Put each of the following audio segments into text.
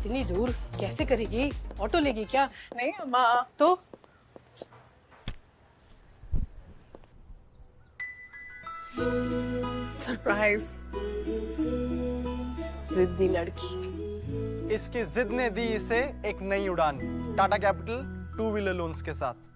इतनी दूर कैसे करेगी? ऑटो लेगी क्या? नहीं अम्मा। तो सरप्राइज। जिद्दी लड़की। इसकी जिद ने दी इसे एक नई उड़ान, टाटा कैपिटल 2 व्हीलर लोन्स के साथ।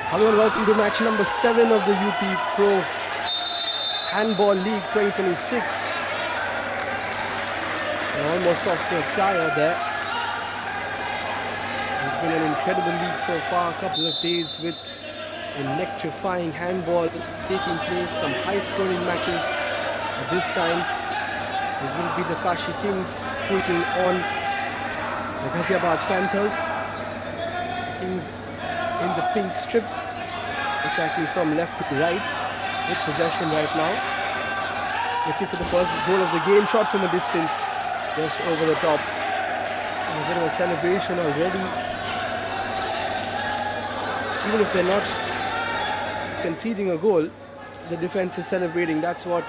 Hello and welcome to match number 7 of the UP Pro Handball League 2026. We're almost off to a flyer there. It's been an incredible league so far, a couple of days with electrifying handball taking place, some high-scoring matches. But this time it will be the Kashi Kings taking on the GHAZIABAD Panthers. Kings in the pink strip, attacking from left to right with possession right now. Looking for the first goal of the game, shot from a distance, just over the top. And a bit of a celebration already. Even if they're not conceding a goal, the defense is celebrating. That's what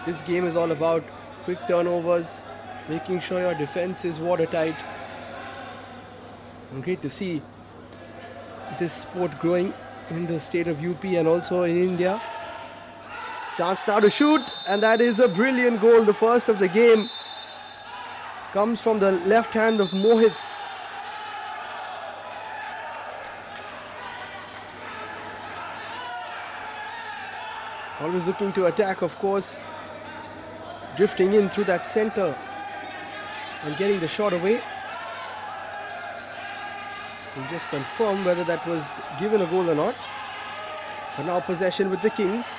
this game is all about. Quick turnovers, making sure your defense is watertight. And great to see this sport growing in the state of UP and also in India. Chance now to shoot, and that is a brilliant goal. The first of the game comes from the left hand of Mohit. Always looking to attack, of course. Drifting in through that center and getting the shot away. We'll just confirm whether that was given a goal or not. But now possession with the Kings.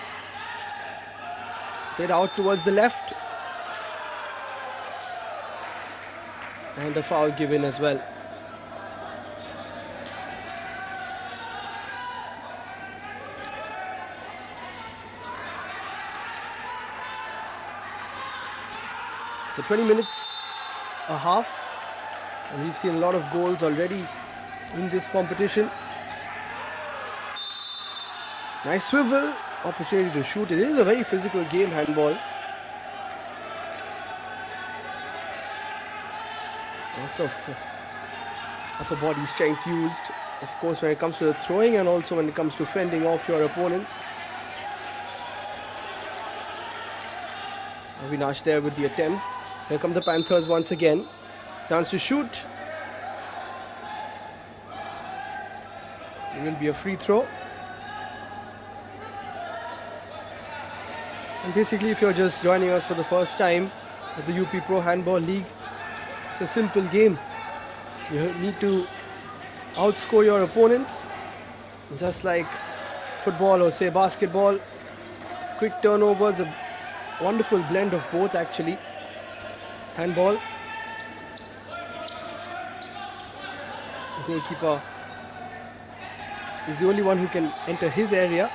They're out towards the left. And a foul given as well. So 20 minutes, a half. And we've seen a lot of goals already in this competition. Nice swivel, opportunity to shoot. It is a very physical game, handball. Lots of upper body strength used, of course, when it comes to the throwing and also when it comes to fending off your opponents. Avinash there with the attempt. Here come the Panthers once again. Chance to shoot. It will be a free throw. And basically, if you're just joining us for the first time at the UP Pro Handball League, it's a simple game. You need to outscore your opponents, just like football or say basketball. Quick turnovers, a wonderful blend of both actually. Handball. The goalkeeper is the only one who can enter his area,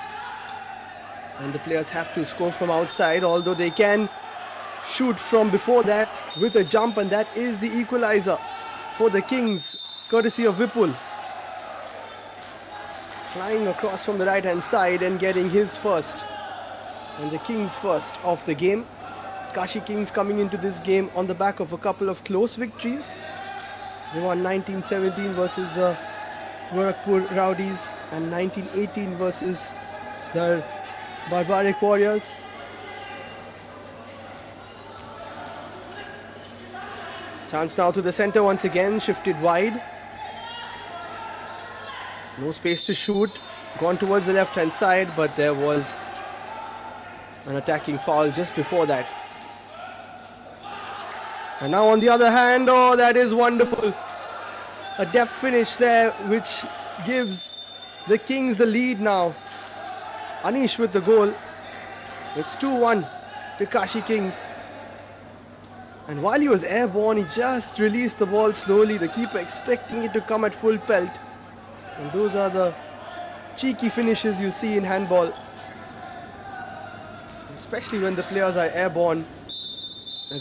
and the players have to score from outside, although they can shoot from before that with a jump, and that is the equalizer for the Kings, courtesy of Vipul. Flying across from the right hand side and getting his first, and the Kings first of the game. Kashi Kings coming into this game on the back of a couple of close victories. They won 1917 versus the Gorakhpur Rowdies and 1918 versus the Barbaric Warriors. Chance now to the center once again, shifted wide. No space to shoot. Gone towards the left hand side, but there was an attacking foul just before that. And now on the other hand, oh, that is wonderful. A deft finish there, which gives the Kings the lead now. Anish with the goal. It's 2-1 to Kashi Kings. And while he was airborne, he just released the ball slowly. The keeper expecting it to come at full pelt. And those are the cheeky finishes you see in handball. Especially when the players are airborne.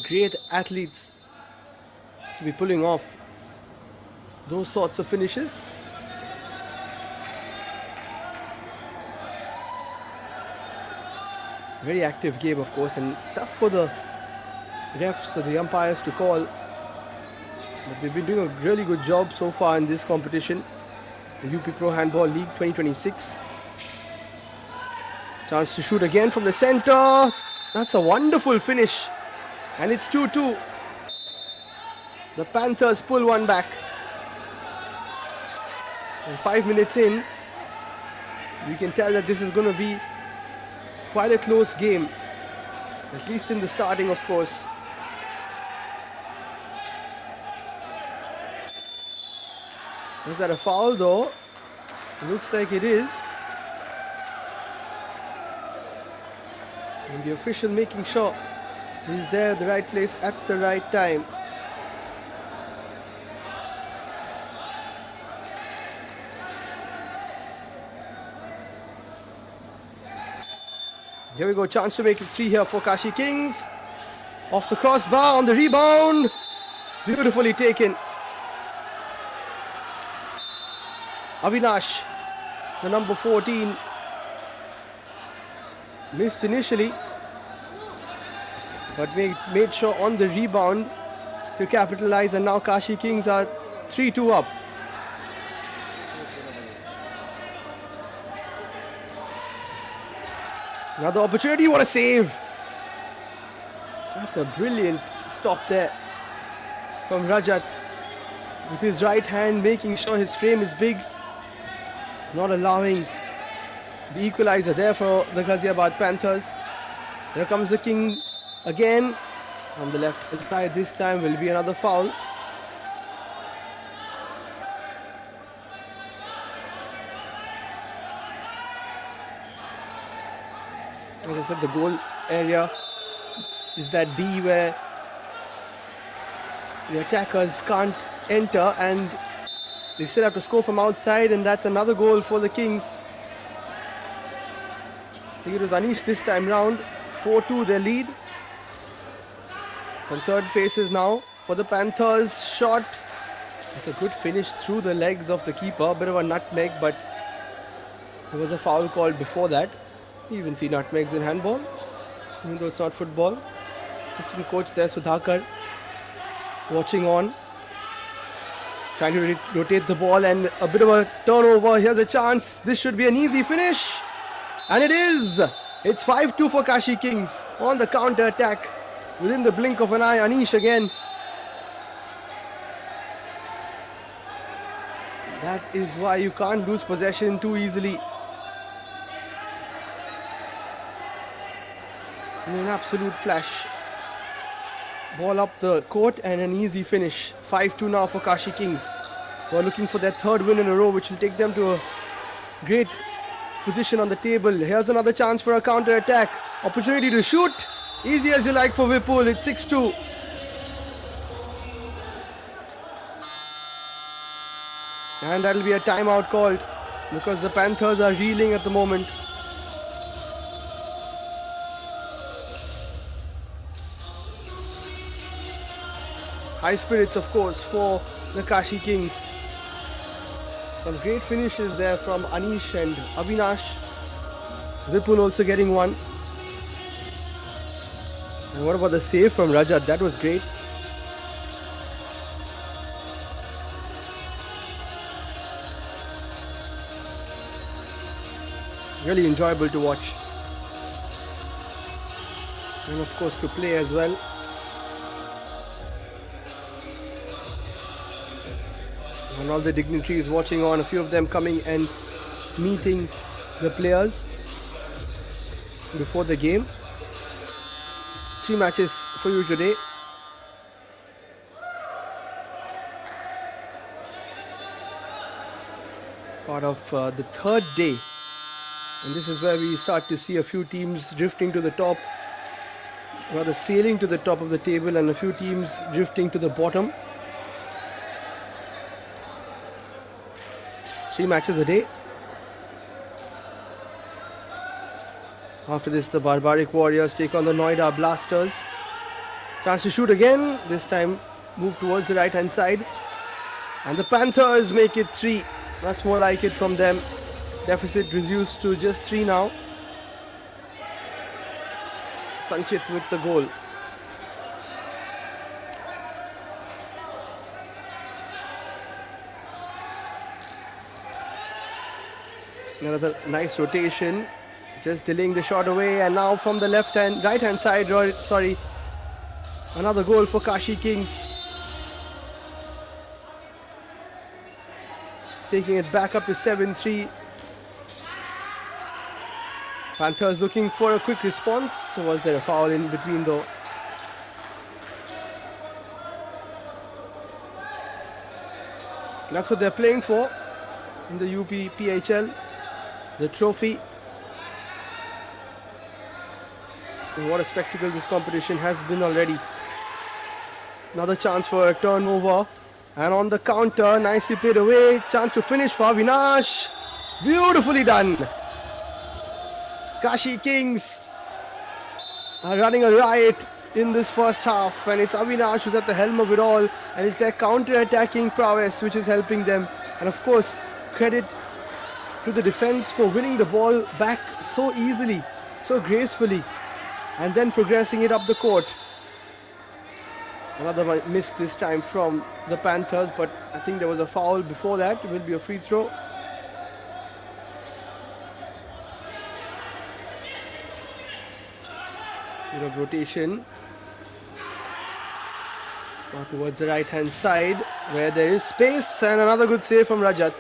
Great athletes to be pulling off those sorts of finishes. Very active game, of course, and tough for the refs or the umpires to call. But they've been doing a really good job so far in this competition, the UP Pro Handball League 2026. Chance to shoot again from the center. That's a wonderful finish. And it's 2-2. The Panthers pull one back. And 5 minutes in, We can tell that this is going to be quite a close game, at least in the starting, of course. Was that a foul though? Looks like it is. And the official making sure he's there at the right place at the right time. Here we go, chance to make it 3 here for Kashi Kings. Off the crossbar, on the rebound. Beautifully taken. Avinash, the number 14, missed initially, but made sure on the rebound to capitalize, and now Kashi Kings are 3-2 up. Another opportunity, what a save! That's a brilliant stop there from Rajat, with his right hand making sure his frame is big, not allowing the equalizer there for the Ghaziabad Panthers. Here comes the king again on the left hand side. This time will be another foul. As I said, the goal area is that D where the attackers can't enter, and they still have to score from outside, and that's another goal for the Kings. I think it was Anish this time round. 4-2 their lead. Concerned faces now for the Panthers. Shot. It's a good finish through the legs of the keeper. Bit of a nutmeg, but there was a foul called before that. You even see nutmegs in handball, even though it's not football. Assistant coach there, Sudhakar, watching on. Trying to rotate the ball, and a bit of a turnover. Here's a chance. This should be an easy finish. And it is. It's 5-2 for Kashi Kings on the counter attack. Within the blink of an eye, Anish again. That is why you can't lose possession too easily. In an absolute flash. Ball up the court and an easy finish. 5-2 now for Kashi Kings, who are looking for their third win in a row, which will take them to a great position on the table. Here's another chance for a counter attack. Opportunity to shoot. Easy as you like for Vipul. It's 6-2. And that'll be a timeout called because the Panthers are reeling at the moment. High spirits, of course, for the Kashi Kings. Some great finishes there from Anish and Avinash. Vipul also getting one. And what about the save from Rajat? That was great. Really enjoyable to watch. And of course to play as well. And all the dignitaries watching on, a few of them coming and meeting the players before the game. 3 matches for you today. Part of the third day. And this is where we start to see a few teams drifting to the top, rather sailing to the top of the table, and a few teams drifting to the bottom. 3 matches a day. After this, the Barbaric Warriors take on the Noida Blasters. Chance to shoot again. This time move towards the right hand side. And the Panthers make it 3. That's more like it from them. Deficit reduced to just 3 now. Sanchit with the goal. Another nice rotation, just delaying the shot away, and now from the right hand side, another goal for Kashi Kings. Taking it back up to 7-3. Panthers looking for a quick response. Was there a foul in between though? That's what they're playing for in the UP PHL, the trophy. And what a spectacle this competition has been already. Another chance for a turnover. And on the counter, nicely played away. Chance to finish for Avinash. Beautifully done. Kashi Kings are running a riot in this first half. And it's Avinash who's at the helm of it all. And it's their counter-attacking prowess which is helping them. And of course, credit to the defense for winning the ball back so easily, so gracefully. And then progressing it up the court. Another miss this time from the Panthers, but I think there was a foul before that. It will be a free throw. Bit of rotation. Now towards the right hand side where there is space, and another good save from Rajat.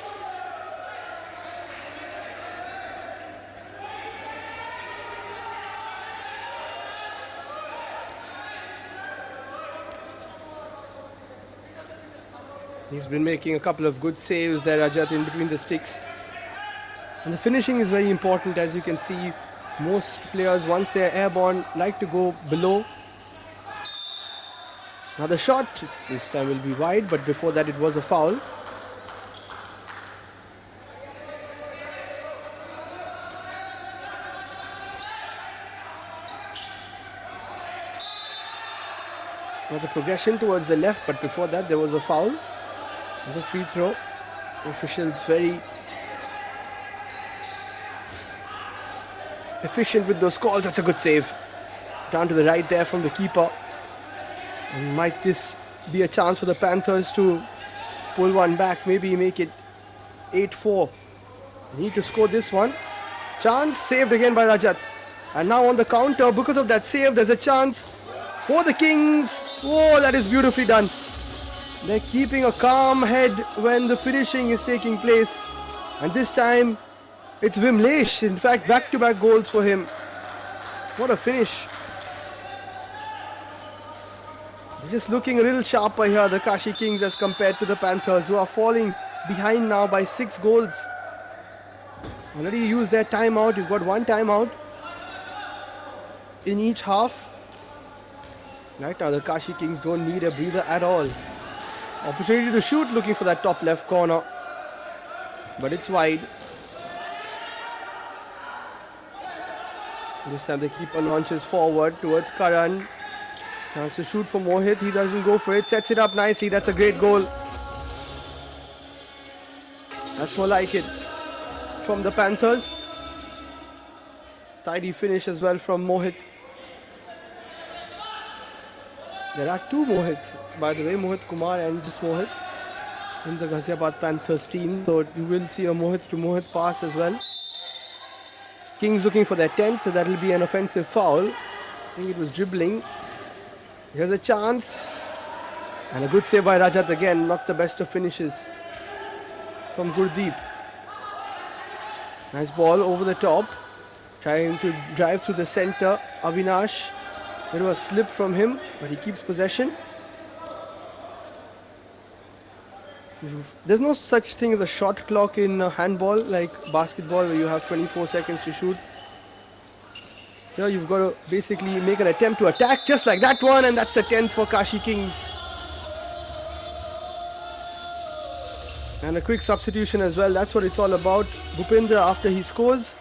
He's been making a couple of good saves there, Rajat, in between the sticks. And the finishing is very important. As you can see, most players, once they're airborne, like to go below. Another shot. This time will be wide, but before that it was a foul. Another progression towards the left, but before that there was a foul. The free throw. Officials very efficient with those calls. That's a good save. Down to the right there from the keeper. And might this be a chance for the Panthers to pull one back, maybe make it 8-4. Need to score this one. Chance saved again by Rajat. And now on the counter, because of that save, there's a chance for the Kings. Oh, that is beautifully done. They're keeping a calm head when the finishing is taking place. And this time, it's Vimlesh. In fact, back-to-back goals for him. What a finish. They're just looking a little sharper here, the Kashi Kings, as compared to the Panthers, who are falling behind now by 6 goals. Already used their timeout. You've got one timeout in each half. Right now, the Kashi Kings don't need a breather at all. Opportunity to shoot, looking for that top left corner. But it's wide. This time the keeper launches forward towards Karan. Chance to shoot for Mohit. He doesn't go for it. Sets it up nicely. That's a great goal. That's more like it from the Panthers. Tidy finish as well from Mohit. There are 2 Mohits, by the way, Mohit Kumar and just Mohit in the Ghaziabad Panthers team. So you will see a Mohit to Mohit pass as well. Kings looking for their 10th, so that will be an offensive foul. I think it was dribbling. Here's a chance. And a good save by Rajat again, not the best of finishes from Gurdeep. Nice ball over the top. Trying to drive through the center, Avinash. There was a slip from him, but he keeps possession. There's no such thing as a shot clock in handball like basketball, where you have 24 seconds to shoot. Here you've got to basically make an attempt to attack, just like that one, and that's the 10th for Kashi Kings. And a quick substitution as well, that's what it's all about. Bhupendra, after he scores,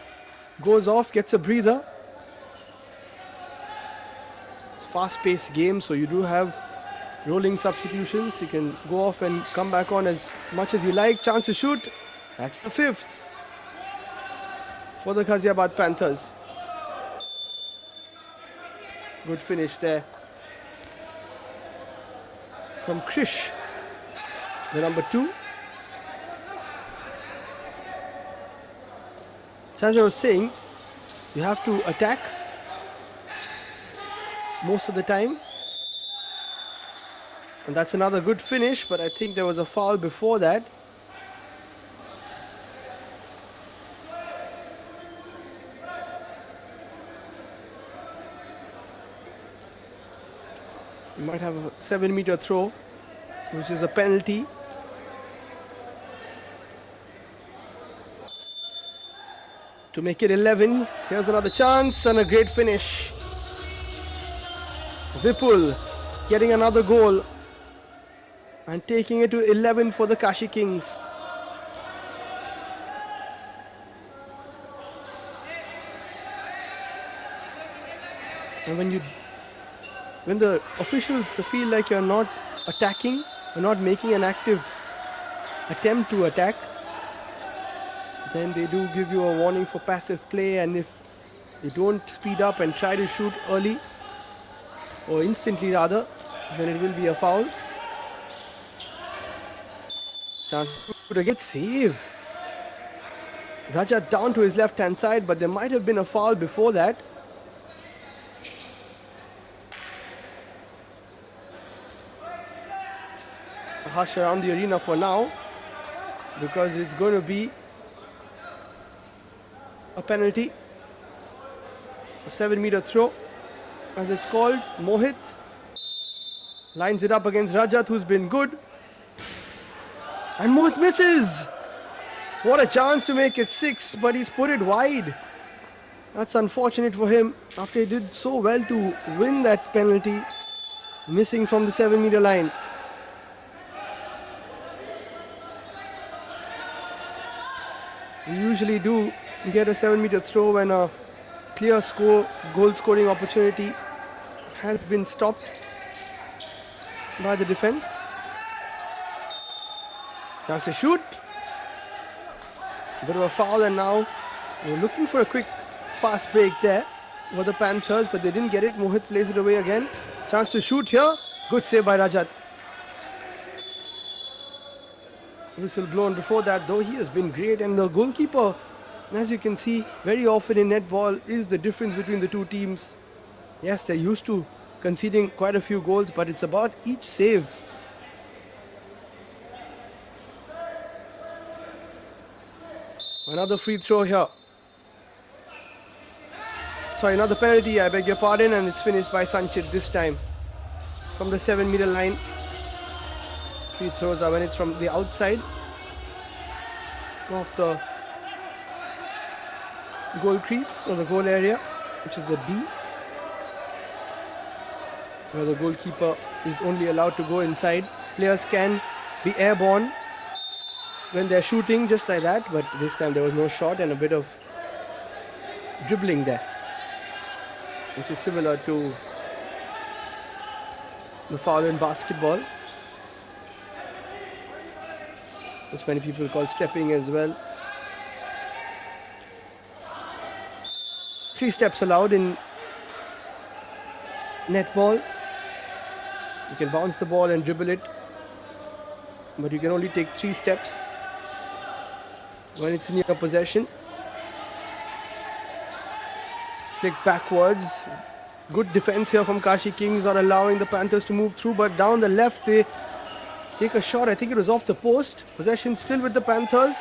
goes off, gets a breather. Fast-paced game, so you do have rolling substitutions. You can go off and come back on as much as you like. Chance to shoot. That's the 5th for the Ghaziabad Panthers. Good finish there from Krish, the number 2. So as I was saying, you have to attack most of the time, and that's another good finish, but I think there was a foul before that. He might have a 7-meter throw, which is a penalty. To make it 11. Here's another chance and a great finish. Vipul getting another goal and taking it to 11 for the Kashi Kings. And when the officials feel like you're not attacking, you're not making an active attempt to attack, then they do give you a warning for passive play, and if you don't speed up and try to shoot early, or instantly rather, then it will be a foul. Chance to get save. Rajat down to his left hand side, but there might have been a foul before that. A hush around the arena for now, because it's going to be a penalty. A 7-meter throw, as it's called. Mohit lines it up against Rajat, who's been good. And Mohit misses. What a chance to make it 6, but he's put it wide. That's unfortunate for him after he did so well to win that penalty, missing from the 7-meter line. We usually do get a 7-meter throw when a clear goal scoring opportunity has been stopped by the defense. Chance to shoot. A bit of a foul, and now we're looking for a quick fast break there for the Panthers, but they didn't get it. Mohit plays it away again. Chance to shoot here. Good save by Rajat. Whistle blown before that, though. He has been great, and the goalkeeper, as you can see, very often in netball is the difference between the two teams. Yes, they're used to conceding quite a few goals, but it's about each save. Another free throw here. Sorry, another penalty, I beg your pardon, and it's finished by Sanchit this time from the 7-meter line. Free throws are when it's from the outside of the goal crease or the goal area, which is the D, where the goalkeeper is only allowed to go inside. Players can be airborne when they're shooting, just like that, but this time there was no shot and a bit of dribbling there, which is similar to the foul in basketball, which many people call stepping as well. 3 steps allowed in netball. You can bounce the ball and dribble it, but you can only take 3 steps when it's in your possession. Flick backwards. Good defense here from Kashi Kings, not allowing the Panthers to move through, but down the left they take a shot. I think it was off the post. Possession still with the Panthers,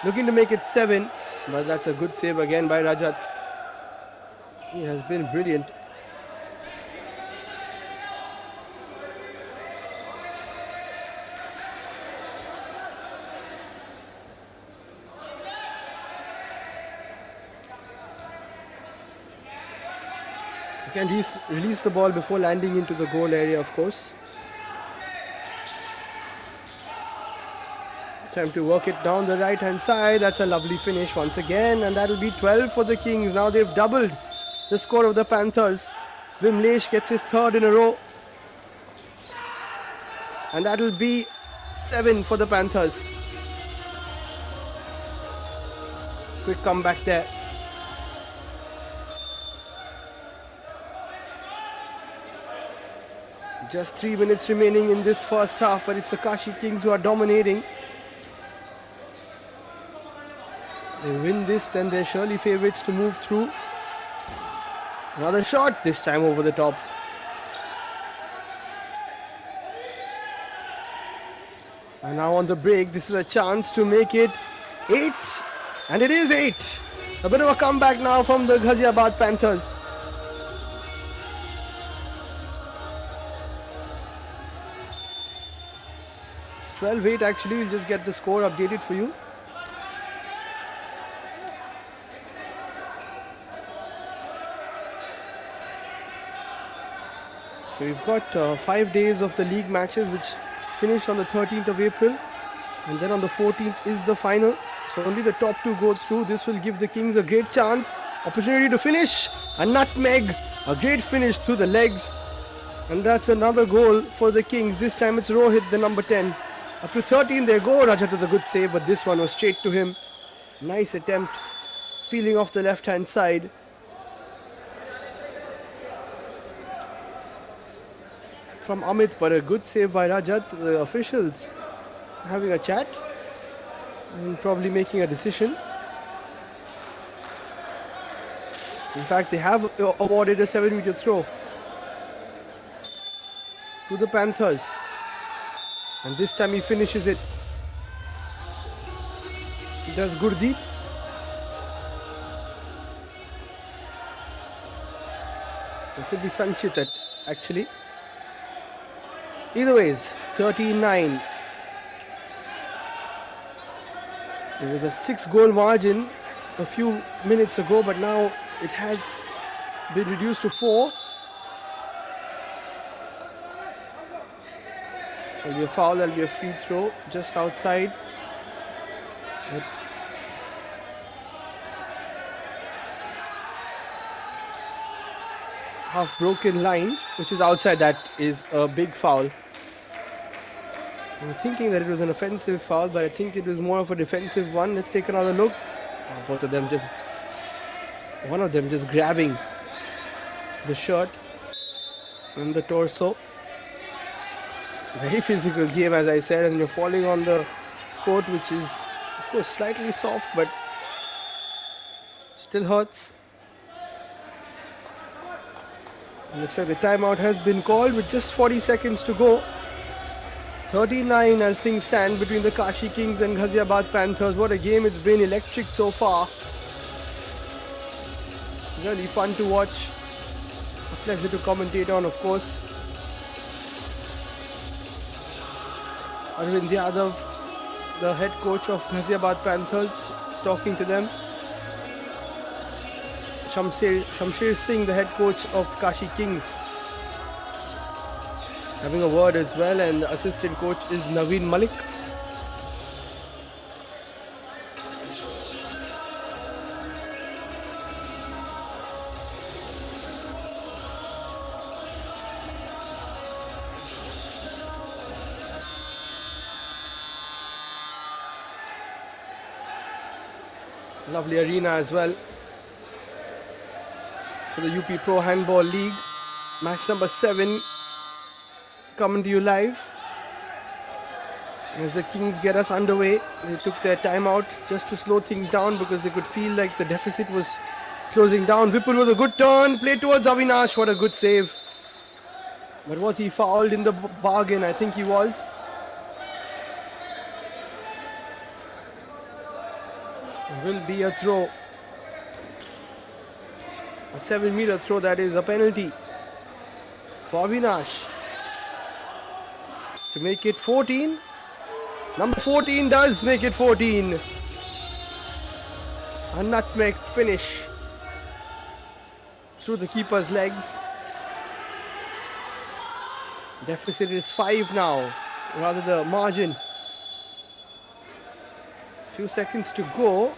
looking to make it 7, but that's a good save again by Rajat. He has been brilliant. You can release the ball before landing into the goal area, of course. Time to work it down the right hand side. That's a lovely finish once again, and that will be 12 for the Kings. Now they've doubled the score of the Panthers. Vimlesh gets his 3rd in a row, and that will be 7 for the Panthers. Quick comeback there. Just 3 minutes remaining in this first half, but it's the Kashi Kings who are dominating. They win this, then they're surely favourites to move through. Another shot, this time over the top. And now on the break, this is a chance to make it 8, and it is 8. A bit of a comeback now from the Ghaziabad Panthers. 12-8 actually. We'll just get the score updated for you. So we've got 5 days of the league matches which finished on the 13th of April, and then on the 14th is the final. So only the top 2 go through. This will give the Kings a great chance. Opportunity to finish. A nutmeg. A great finish through the legs. And that's another goal for the Kings. This time it's Rohit, the number 10. Up to 13 they go. Rajat with a good save, but this one was straight to him. Nice attempt. Peeling off the left-hand side. From Amit, but a good save by Rajat. The officials having a chat and probably making a decision. In fact, they have awarded a 7-meter throw to the Panthers, and this time he finishes it. Does Gurdeep. It could be Sanchit actually. Either ways, 13-9. It was a 6-goal margin a few minutes ago, but now it has been reduced to 4. There'll be a foul, there'll be a free throw just outside. But half broken line, which is outside, that is a big foul. I'm thinking that it was an offensive foul, but I think it was more of a defensive one. Let's take another look. Both of them just, one of them just grabbing the shirt and the torso. Very physical game, as I said, and you're falling on the court, which is of course slightly soft, but still hurts. Looks like the timeout has been called with just 40 seconds to go. 39 as things stand between the Kashi Kings and Ghaziabad Panthers. What a game it's been, electric so far. Really fun to watch. A pleasure to commentate on, of course. Arvind Yadav, the head coach of Ghaziabad Panthers, talking to them. Shamsher Singh, the head coach of Kashi Kings, having a word as well, and the assistant coach is Naveen Malik. Lovely arena as well for the UP Pro Handball League. Match number 7 coming to you live as the Kings get us underway. They took their timeout just to slow things down because they could feel like the deficit was closing down. Vipul with a good turn, play towards Avinash. What a good save. But was he fouled in the bargain? I think he was. Will be a throw. A 7-meter throw, that is a penalty for Avinash to make it 14. Number 14 does make it 14. A nutmeg finish through the keeper's legs. Deficit is 5 now, rather the margin. Few seconds to go.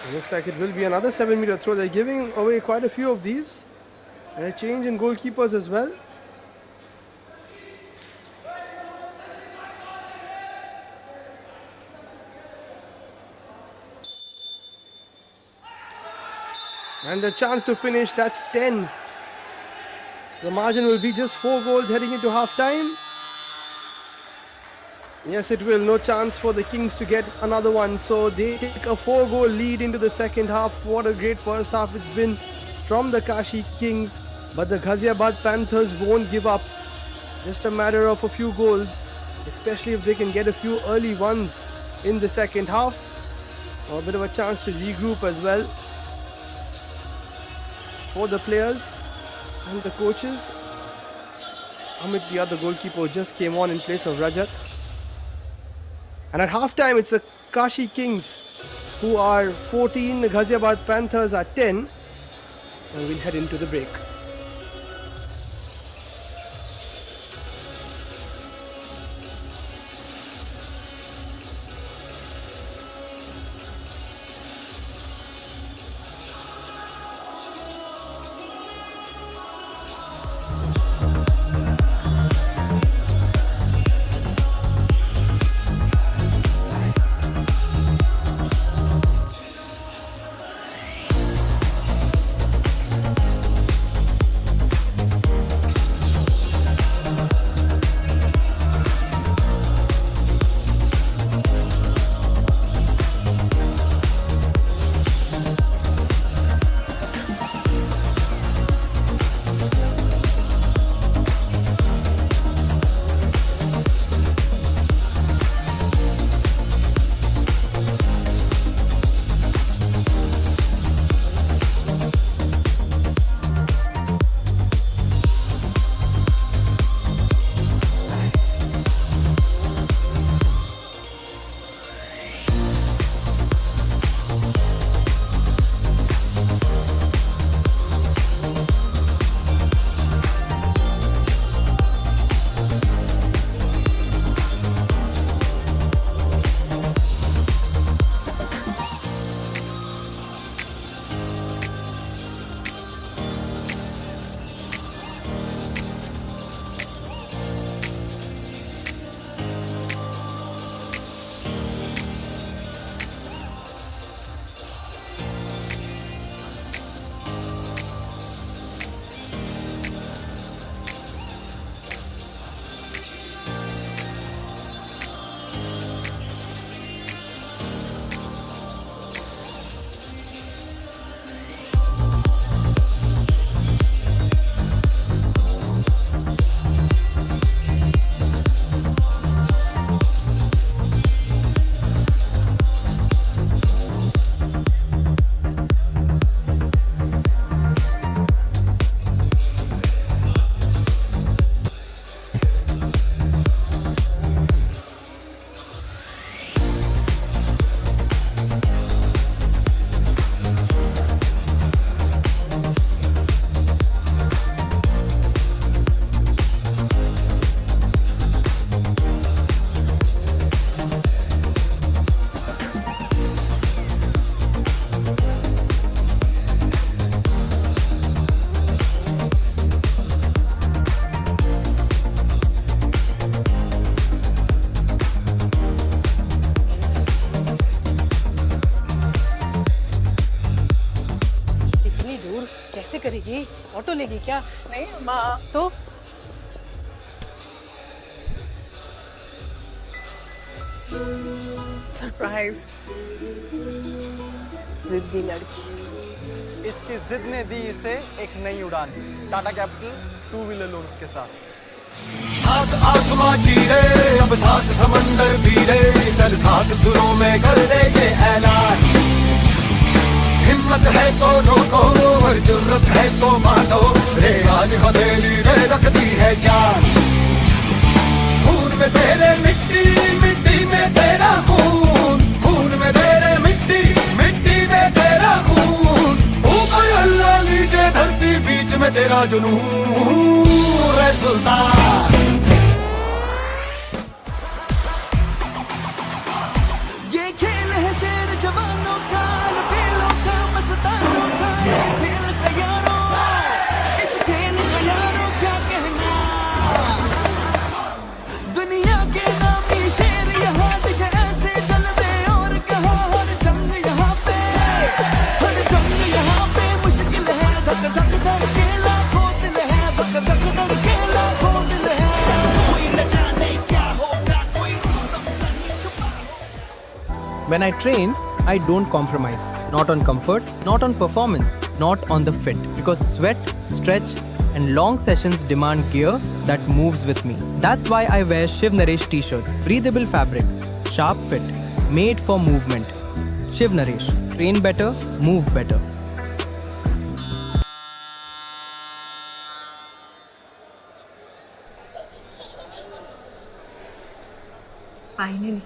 It looks like it will be another 7-meter throw. They're giving away quite a few of these, and a change in goalkeepers as well. And the chance to finish, that's 10. The margin will be just 4 goals heading into half time. Yes, it will. No chance for the Kings to get another one. So they take a 4-goal lead into the second half. What a great first half it's been from the Kashi Kings. But the Ghaziabad Panthers won't give up. Just a matter of a few goals, especially if they can get a few early ones in the second half. A bit of a chance to regroup as well for the players and the coaches. Amit, the other goalkeeper, just came on in place of Rajat. And at halftime, it's the Kashi Kings who are 14, the Ghaziabad Panthers are 10. And we'll head into the break. कैसे करेगी? Auto लेगी क्या? नहीं माँ, तो surprise. जिद्दी लड़की। इसकी जिद ने दी इसे एक नई उड़ान, टाटा कैपिटल 2 व्हीलर लोन्स के साथ। सात आसमां चीरे, अब सात समंदर पीरे, चल सात सुरों में कर दे ये ऐलान। हिम्मत है तो रोको और जुर्रत है तो मानो, रे आज हथेली में रखती है जान। खून में तेरे मिट्टी, मिट्टी में तेरा खून, खून में तेरे मिट्टी, मिट्टी में तेरा खून। ऊपर अल्लाह नीचे धरती, बीच में तेरा जुनून, रे सुल्तान। ये खेल है शेर जवानों का, लपेलों का, मस्तानों का, ये खेल का यारों, इस खेल का यारों क्या कहना। दुनिया के नामी शेर यहाँ दिखे ऐसे जलवे, और कहा हर जंग यहाँ पे, हर जंग यहाँ पे मुश्किल है। धक धक धड़के लाखों दिल है, धक धक धड़के लाखों दिल है। कोई न जाने क्या होगा, कोई रुस्तम नहीं छुपा। When I train, I don't compromise. Not on comfort, not on performance, not on the fit. Because sweat, stretch, and long sessions demand gear that moves with me. That's why I wear Shiv Naresh t-shirts. Breathable fabric, sharp fit, made for movement. Shiv Naresh. Train better, move better. Finally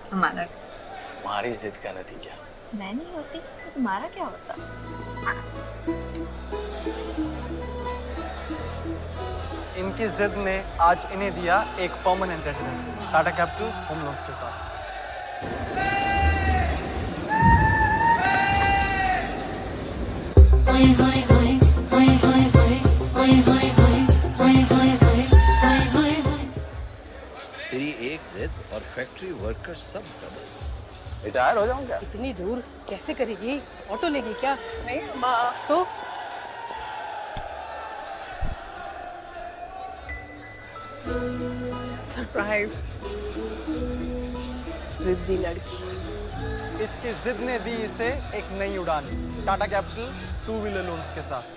तुम्हारा। तुम्हारी जिद का नतीजा। मैं नहीं होती तो तुम्हारा क्या होता? इनकी जिद ने आज इन्हें दिया एक permanent address Tata capital home loans के साथ। तेरी एक जिद और फैक्ट्री वर्कर सब डबल। रिटायर हो जाऊं क्या? इतनी दूर कैसे करेगी? ऑटो लेगी क्या? नहीं माँ, तो सरप्राइज। जिद्दी लड़की। इसकी जिद ने दी इसे एक नई उड़ान Tata capital two wheeler loans के साथ।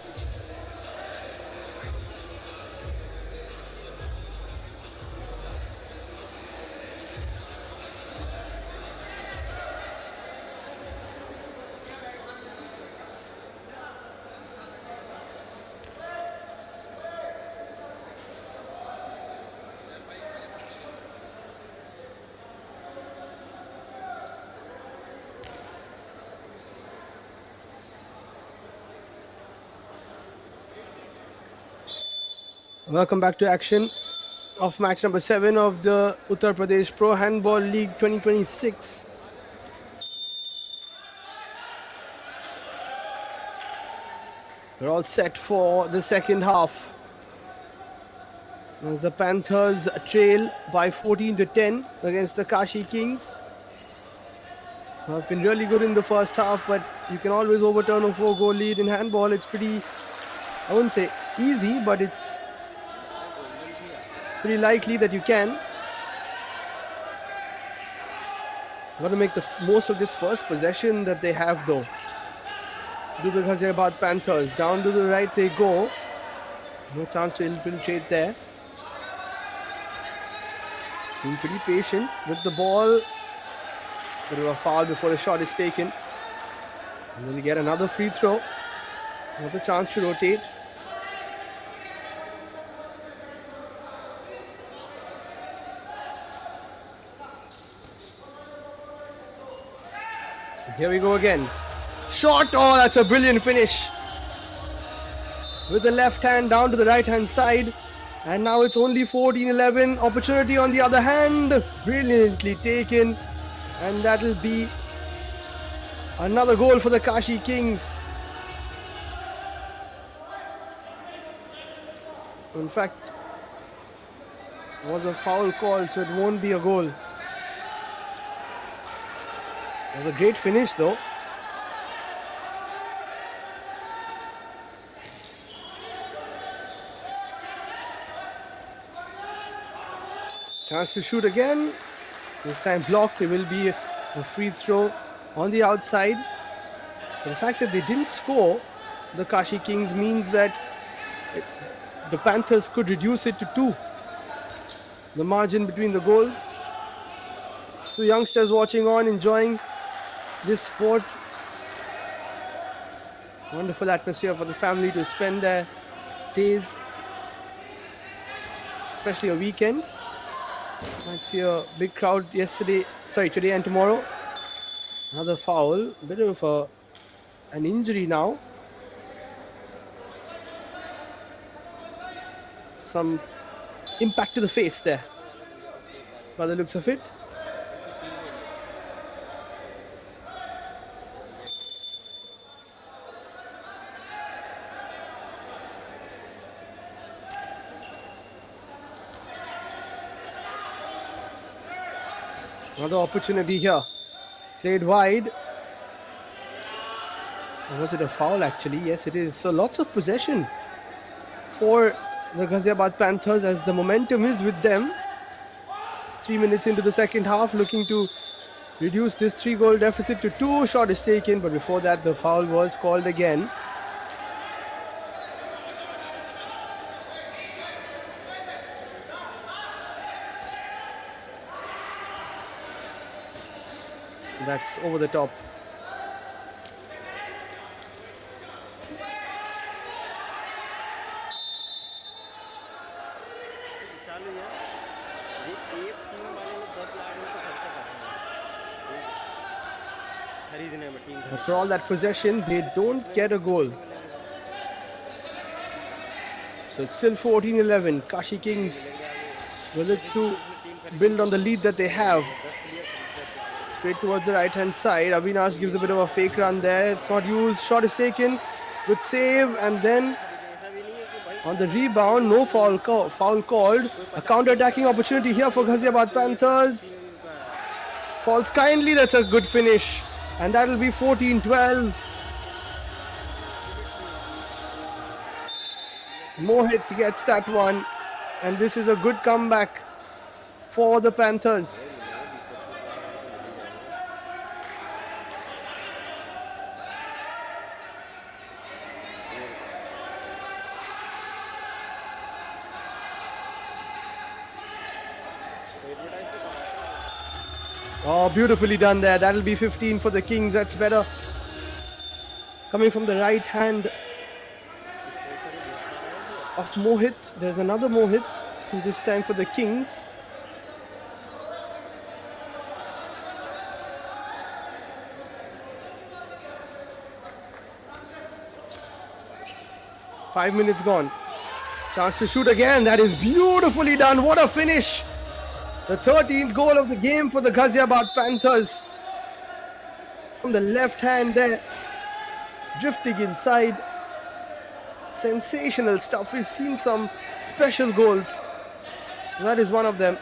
Welcome back to action of match number 7 of the Uttar Pradesh Pro Handball League 2026. We're all set for the second half. As the Panthers trail by 14-10 against the Kashi Kings. Have been really good in the first half, but you can always overturn a 4-goal lead in handball. It's pretty, I wouldn't say easy, but it's pretty likely that you can. Got to make the most of this first possession that they have though. Do the GHAZIABAD Panthers. Down to the right they go. No chance to infiltrate there. Being pretty patient with the ball. Bit of a foul before the shot is taken. And then we get another free throw. Another chance to rotate. Here we go again. Shot! Oh, that's a brilliant finish. With the left hand down to the right hand side. And now it's only 14-11. Opportunity on the other hand. Brilliantly taken. And that'll be another goal for the Kashi Kings. In fact, it was a foul call, so it won't be a goal. It was a great finish though. Chance to shoot again. This time blocked. There will be a free throw on the outside. So the fact that they didn't score, the Kashi Kings, means that the Panthers could reduce it to 2. The margin between the goals. So youngsters watching on, enjoying this sport. Wonderful atmosphere for the family to spend their days, especially a weekend. Might see a big crowd today and tomorrow. Another foul, bit of an injury now. Some impact to the face there, by the looks of it. Another opportunity here. Played wide. Or was it a foul actually? Yes, it is. So lots of possession for the Ghaziabad Panthers as the momentum is with them. 3 minutes into the second half, looking to reduce this 3-goal deficit to 2. Shot is taken, but before that the foul was called again. That's over the top. But for all that possession, they don't get a goal. So it's still 14-11. Kashi Kings will look to build on the lead that they have. Straight towards the right-hand side. Avinash gives a bit of a fake run there. It's not used. Shot is taken. Good save. And then on the rebound, no foul called. A counter-attacking opportunity here for Ghaziabad Panthers. Falls kindly. That's a good finish. And that'll be 14-12. Mohit gets that one. And this is a good comeback for the Panthers. Oh, beautifully done there. That'll be 15 for the Kings. That's better. Coming from the right hand of Mohit. There's another Mohit, this time for the Kings. Five minutes gone. Chance to shoot again. That is beautifully done. What a finish. The 13th goal of the game for the Ghaziabad Panthers. From the left hand there. Drifting inside. Sensational stuff. We've seen some special goals. That is one of them.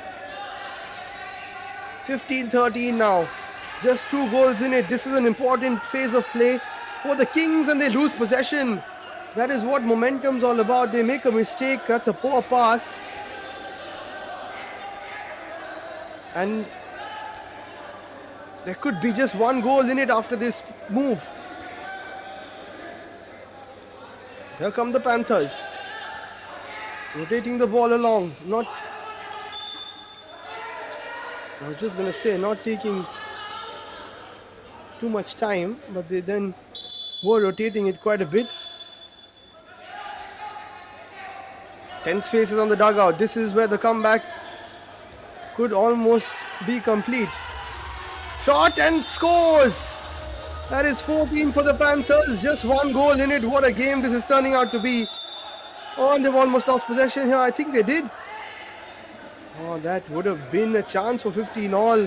15-13 now. Just 2 goals in it. This is an important phase of play for the Kings and they lose possession. That is what momentum's all about. They make a mistake. That's a poor pass. And there could be just 1 goal in it after this move. Here come the Panthers. Rotating the ball along. I was just going to say, not taking too much time, but they then were rotating it quite a bit. Tense faces on the dugout. This is where the comeback could almost be complete. Shot and scores! That is 14 for the Panthers. Just 1 goal in it. What a game this is turning out to be. Oh, and they've almost lost possession here. I think they did. Oh, that would have been a chance for 15 all.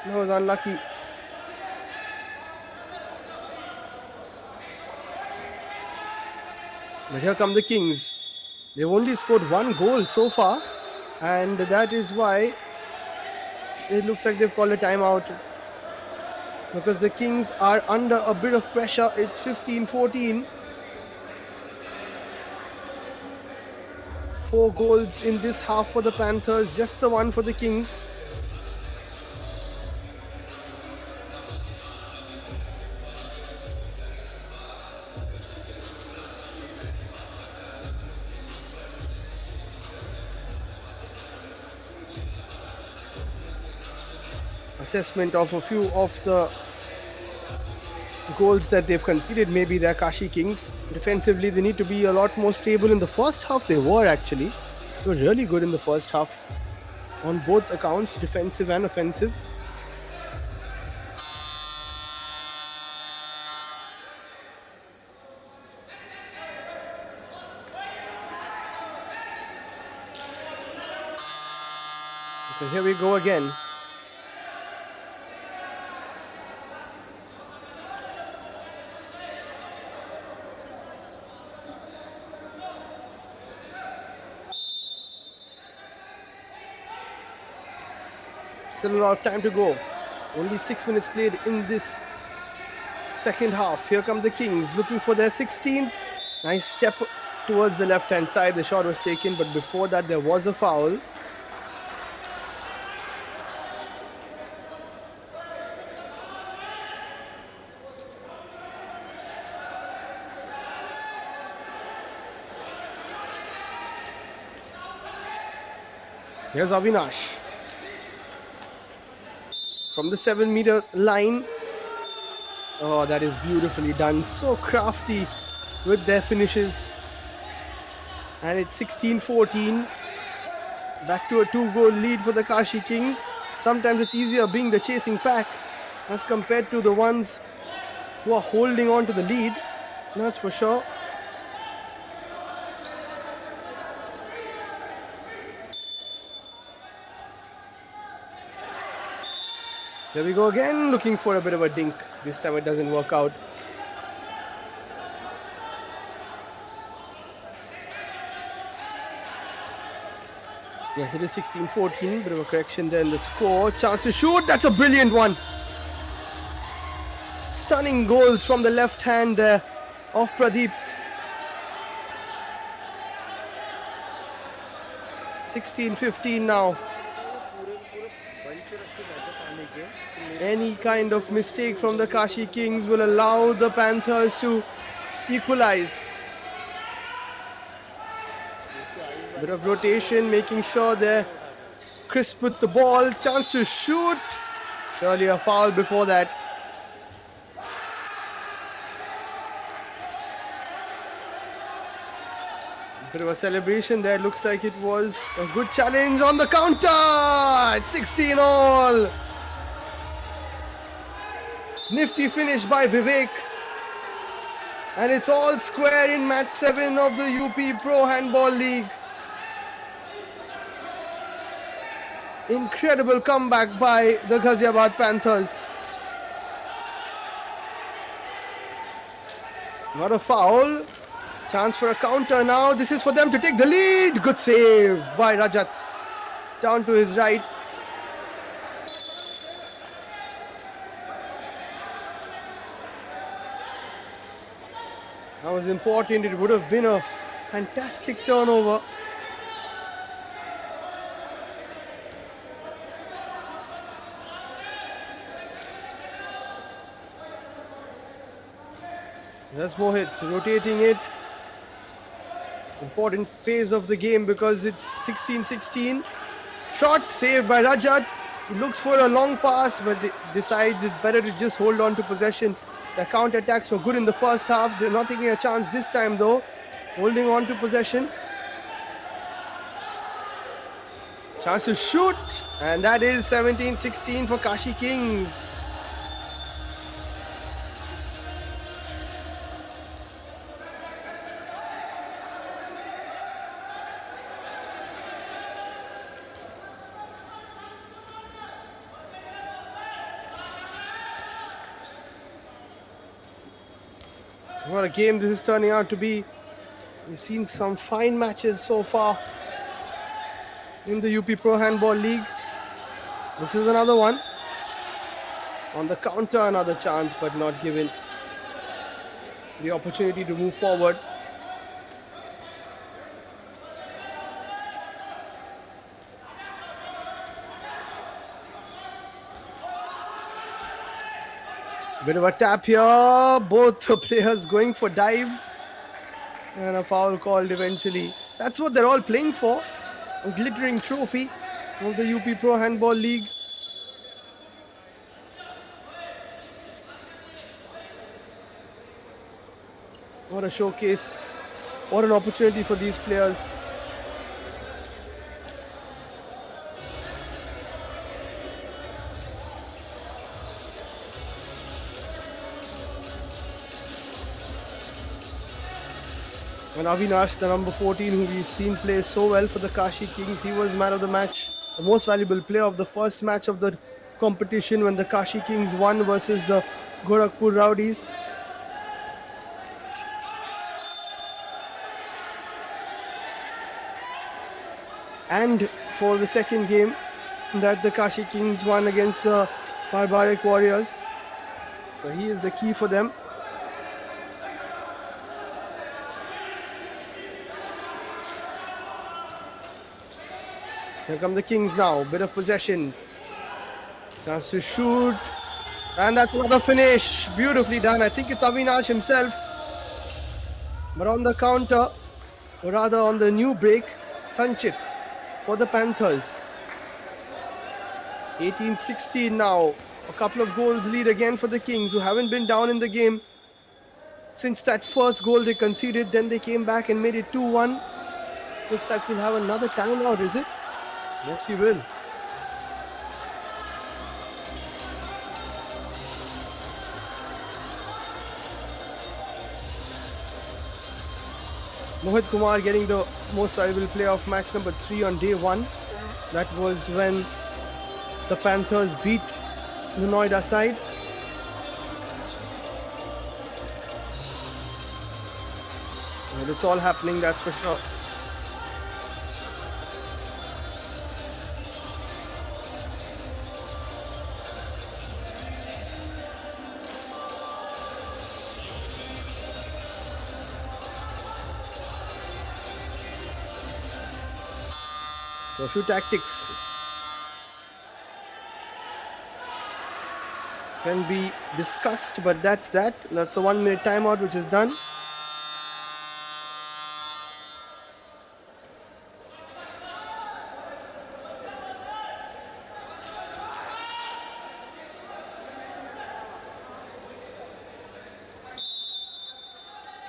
That was unlucky. But here come the Kings. They've only scored 1 goal so far. And that is why it looks like they've called a timeout. Because the Kings are under a bit of pressure. It's 15-14. 4 goals in this half for the Panthers. Just the 1 for the Kings. Assessment of a few of the goals that they've conceded. Maybe they're Kashi Kings. Defensively, they need to be a lot more stable. In the first half, they were actually. They were really good in the first half on both accounts, defensive and offensive. So here we go again. Still a lot of time to go. Only 6 minutes played in this second half. Here come the Kings looking for their 16th. Nice step towards the left hand side. The shot was taken, but before that there was a foul. Here's Avinash. From the 7-meter line. Oh, that is beautifully done. So crafty with their finishes. And it's 16-14. Back to a 2-goal lead for the Kashi Kings. Sometimes it's easier being the chasing pack as compared to the ones who are holding on to the lead. That's for sure. There we go again, looking for a bit of a dink. This time it doesn't work out. Yes, it is 16-14. Bit of a correction there in the score. Chance to shoot. That's a brilliant one. Stunning goals from the left hand there of Pradeep. 16-15 now. Any kind of mistake from the Kashi Kings will allow the Panthers to equalize. Bit of rotation, making sure they're crisp with the ball. Chance to shoot. Surely a foul before that. Bit of a celebration there. Looks like it was a good challenge on the counter. It's 16 all. Nifty finish by Vivek. And it's all square in match 7 of the UP Pro Handball League. Incredible comeback by the Ghaziabad Panthers. Not a foul. Chance for a counter now. This is for them to take the lead. Good save by Rajat. Down to his right. That was important. It would have been a fantastic turnover. There's Mohit rotating it. Important phase of the game because it's 16-16. Shot saved by Rajat. He looks for a long pass but decides it's better to just hold on to possession. The counter attacks were good in the first half. They're not taking a chance this time though. Holding on to possession. Chance to shoot. And that is 17-16 for Kashi Kings. What a game this is turning out to be. We've seen some fine matches so far in the UP Pro Handball League. This is another one. On the counter, another chance, but not given the opportunity to move forward. Bit of a tap here. Both the players going for dives. And a foul called eventually. That's what they're all playing for. A glittering trophy of the UP Pro Handball League. What a showcase. What an opportunity for these players. And Avinash, the number 14, who we've seen play so well for the Kashi Kings, he was man of the match, the most valuable player of the first match of the competition when the Kashi Kings won versus the Gorakhpur Rowdies. And for the second game that the Kashi Kings won against the Barbaric Warriors. So he is the key for them. Here come the Kings now. Bit of possession. Chance to shoot. And that's another finish. Beautifully done. I think it's Avinash himself. But on the counter, or rather on the new break, Sanchit for the Panthers. 18-16 now. A couple of goals lead again for the Kings, who haven't been down in the game since that first goal they conceded. Then they came back and made it 2-1. Looks like we'll have another timeout, is it? Yes, we will. Mohit Kumar getting the most valuable player of match number 3 on day 1. That was when the Panthers beat the Noida side. And it's all happening, that's for sure. So a few tactics can be discussed, but that's that. That's a 1 minute timeout which is done.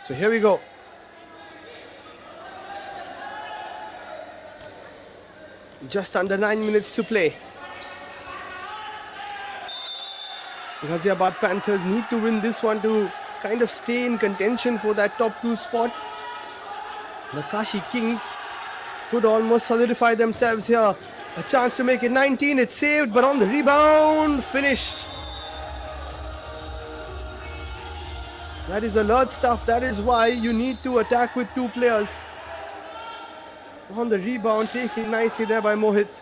So here we go. Just under 9 minutes to play. Ghaziabad Panthers need to win this one to kind of stay in contention for that top 2 spot. The Kashi Kings could almost solidify themselves here. A chance to make it 19. It's saved, but on the rebound, finished. That is alert stuff. That is why you need to attack with 2 players. On the rebound, taken nicely there by Mohit.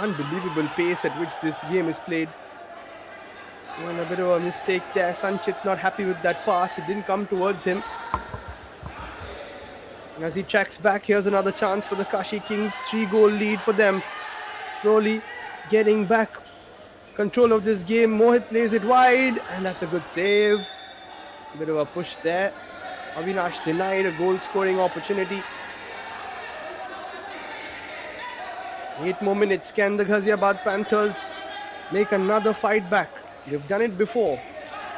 Unbelievable pace at which this game is played. And a bit of a mistake there. Sanchit not happy with that pass. It didn't come towards him. As he tracks back, here's another chance for the Kashi Kings. 3-goal lead for them. Slowly getting back control of this game. Mohit lays it wide, and that's a good save. A bit of a push there. Avinash denied a goal scoring opportunity. 8 more minutes. Can the Ghaziabad Panthers make another fight back? They've done it before.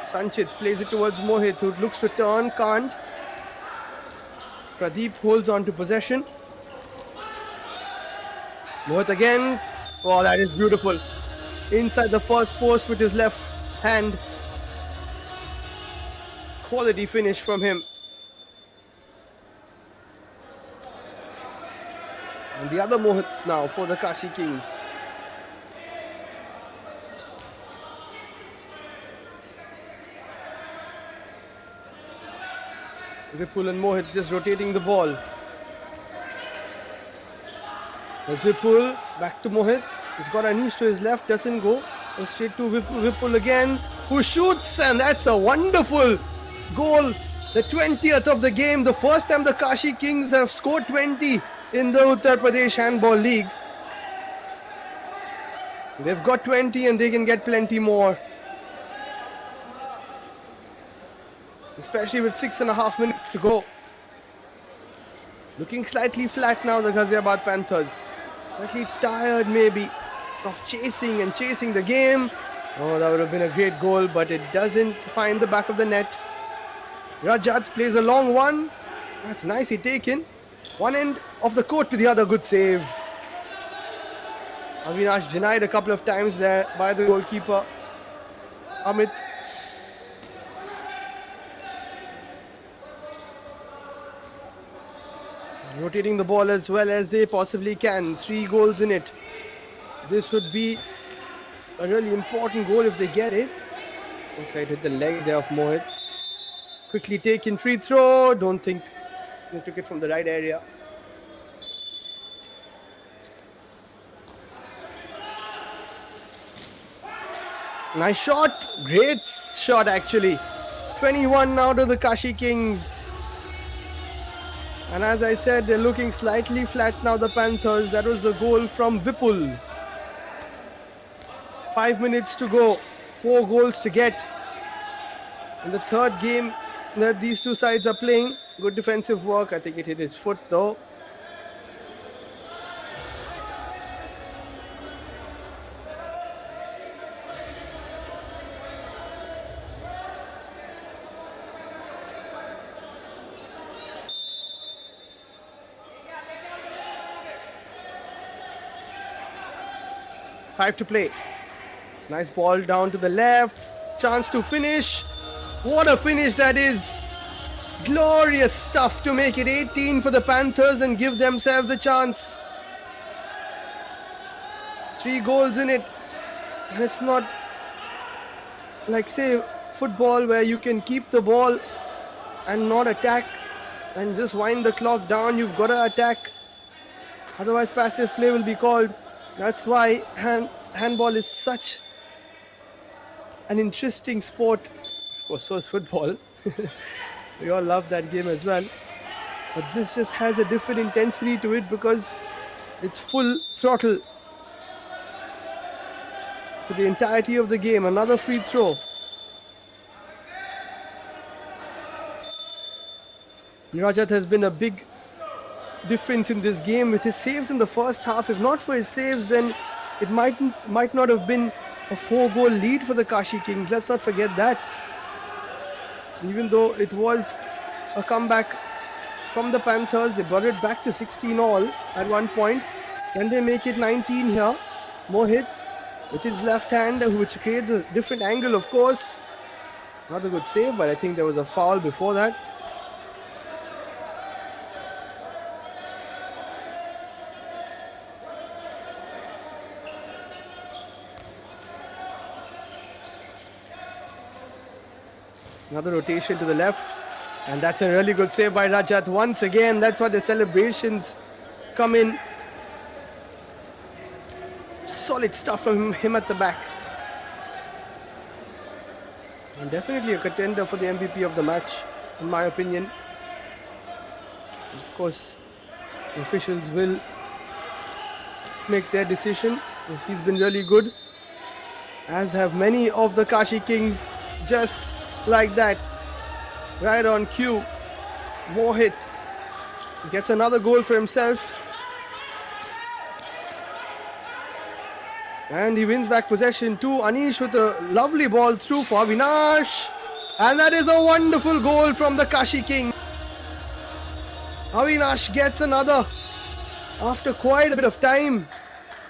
Sanchit plays it towards Mohit, who looks to turn, can't. Pradeep holds on to possession. Mohit again. Oh, that is beautiful. Inside the first post with his left hand. Quality finish from him. And the other Mohit now for the Kashi Kings. Vipul and Mohit just rotating the ball. There's Vipul, back to Mohit. He's got Anish to his left, doesn't go. Goes straight to Vipul again, who shoots, and that's a wonderful goal. The 20th of the game, the first time the Kashi Kings have scored 20 in the Uttar Pradesh Handball League. They've got 20 and they can get plenty more. Especially with 6.5 minutes to go. Looking slightly flat now, the Ghaziabad Panthers. Slightly tired maybe of chasing the game. Oh, that would have been a great goal, but it doesn't find the back of the net. Rajat plays a long one. That's nicely taken. One end of the court to the other. Good save. Avinash denied a couple of times there by the goalkeeper, Amit. Rotating the ball as well as they possibly can. 3 goals in it. This would be a really important goal if they get it. Inside hit the leg there of Mohit. Quickly taken free throw. Don't think they took it from the right area. Nice shot. Great shot actually. 21 now to the Kashi Kings. And as I said, they're looking slightly flat now, the Panthers. That was the goal from Vipul. 5 minutes to go. 4 goals to get. In the third game that these two sides are playing. Good defensive work. I think it hit his foot though. Five to play. Nice ball down to the left. chance to finish. What a finish that is. Glorious stuff to make it 18 for the Panthers and give themselves a chance. 3 goals in it. And it's not like, say, football where you can keep the ball and not attack and just wind the clock down. You've got to attack. Otherwise, passive play will be called. That's why handball is such an interesting sport. Of course, so is football. We all love that game as well. But this just has a different intensity to it because it's full throttle for the entirety of the game. Another free throw. Rajat has been a big difference in this game with his saves in the first half. If not for his saves, then it might not have been a 4-goal lead for the Kashi Kings. Let's not forget that. Even though it was a comeback from the Panthers, they brought it back to 16 all at one point. Can they make it 19 here? Mohit with his left hand, which creates a different angle, of course. Not a good save, but I think there was a foul before that. Another rotation to the left, and that's a really good save by Rajat. Once again, that's why the celebrations come in. Solid stuff from him at the back. And definitely a contender for the MVP of the match, in my opinion. Of course, the officials will make their decision. He's been really good, as have many of the Kashi Kings, just like that, right on cue. Mohit gets another goal for himself, and he wins back possession to Anish with a lovely ball through for Avinash, and that is a wonderful goal from the Kashi King. Avinash gets another after quite a bit of time,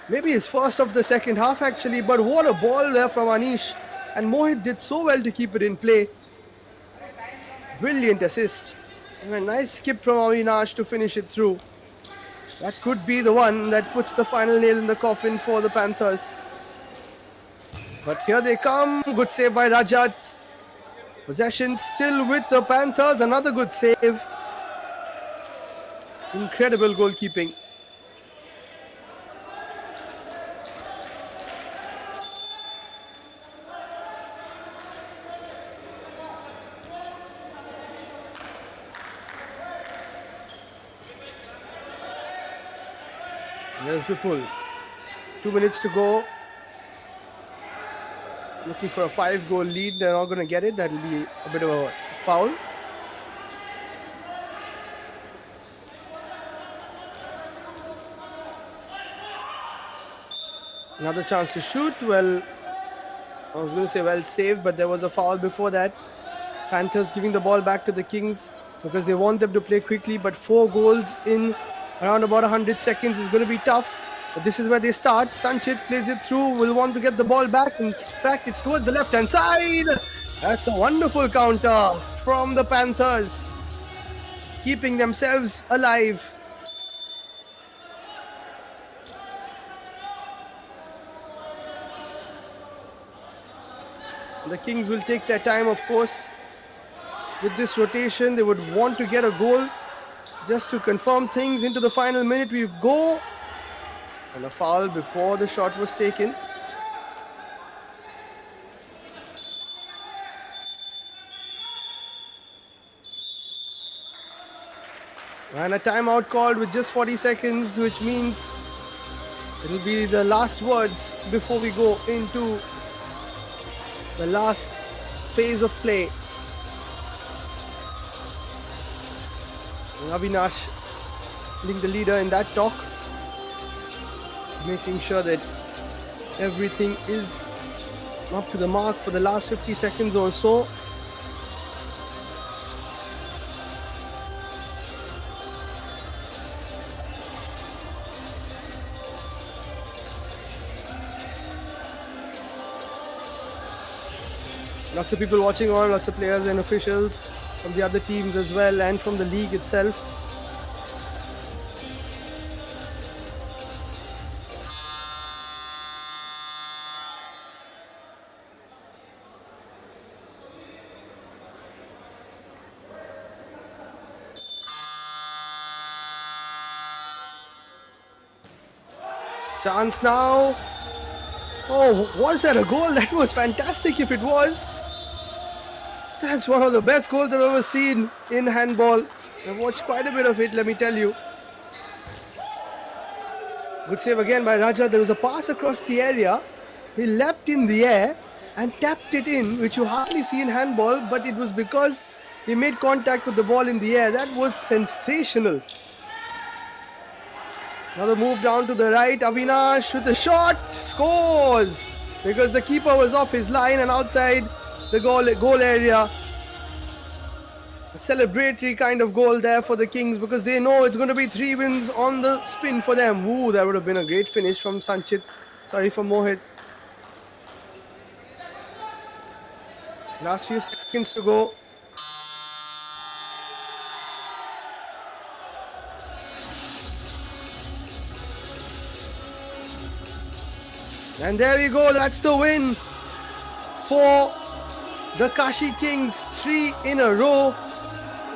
maybe his first of the second half actually, but what a ball there from Anish. And Mohit did so well to keep it in play. Brilliant assist. And a nice skip from Avinash to finish it through. That could be the one that puts the final nail in the coffin for the Panthers. But here they come. Good save by Rajat. Possession still with the Panthers. Another good save. Incredible goalkeeping. There's Vipul. 2 minutes to go. Looking for a 5-goal lead. They're not going to get it. That'll be a bit of a foul. Another chance to shoot. Well, I was going to say well saved, but there was a foul before that. Panthers giving the ball back to the Kings because they want them to play quickly, but 4 goals in around about 100 seconds is going to be tough. But this is where they start. Sanchit plays it through, will want to get the ball back. In fact, it's towards the left-hand side. That's a wonderful counter from the Panthers, keeping themselves alive. The Kings will take their time, of course. With this rotation, they would want to get a goal just to confirm things into the final minute. We go, and a foul before the shot was taken. And a timeout called with just 40 seconds, which means it will be the last words before we go into the last phase of play. Avinash being the leader in that talk, making sure that everything is up to the mark for the last 50 seconds or so. Lots of people watching on, lots of players and officials from the other teams as well, and from the league itself. Chance now. Oh, was that a goal? That was fantastic if it was. That's one of the best goals I've ever seen in handball. I've watched quite a bit of it, let me tell you. Good save again by Raja. There was a pass across the area. He leapt in the air and tapped it in, which you hardly see in handball, but it was because he made contact with the ball in the air. That was sensational. Another move down to the right. Avinash with the shot. Scores! Because the keeper was off his line and outside the goal area. A celebratory kind of goal there for the Kings because they know it's going to be 3 wins on the spin for them. Ooh, that would have been a great finish from Sanchit. Sorry, for Mohit. Last few seconds to go. And there we go, that's the win for the Kashi Kings, 3 in a row.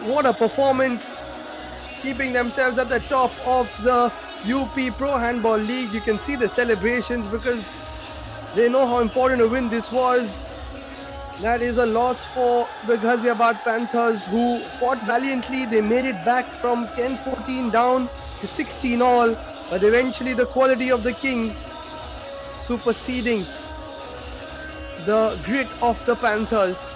What a performance, keeping themselves at the top of the UP Pro Handball League. You can see the celebrations because they know how important a win this was. That is a loss for the Ghaziabad Panthers, who fought valiantly. They made it back from 10-14 down to 16 all, but eventually the quality of the Kings superseding the grit of the Panthers.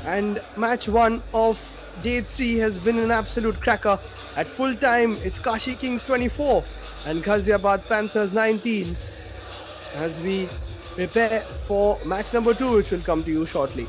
And match 1 of day 3 has been an absolute cracker. At full time, it's Kashi Kings 24 and Ghaziabad Panthers 19 as we prepare for match number 2, which will come to you shortly.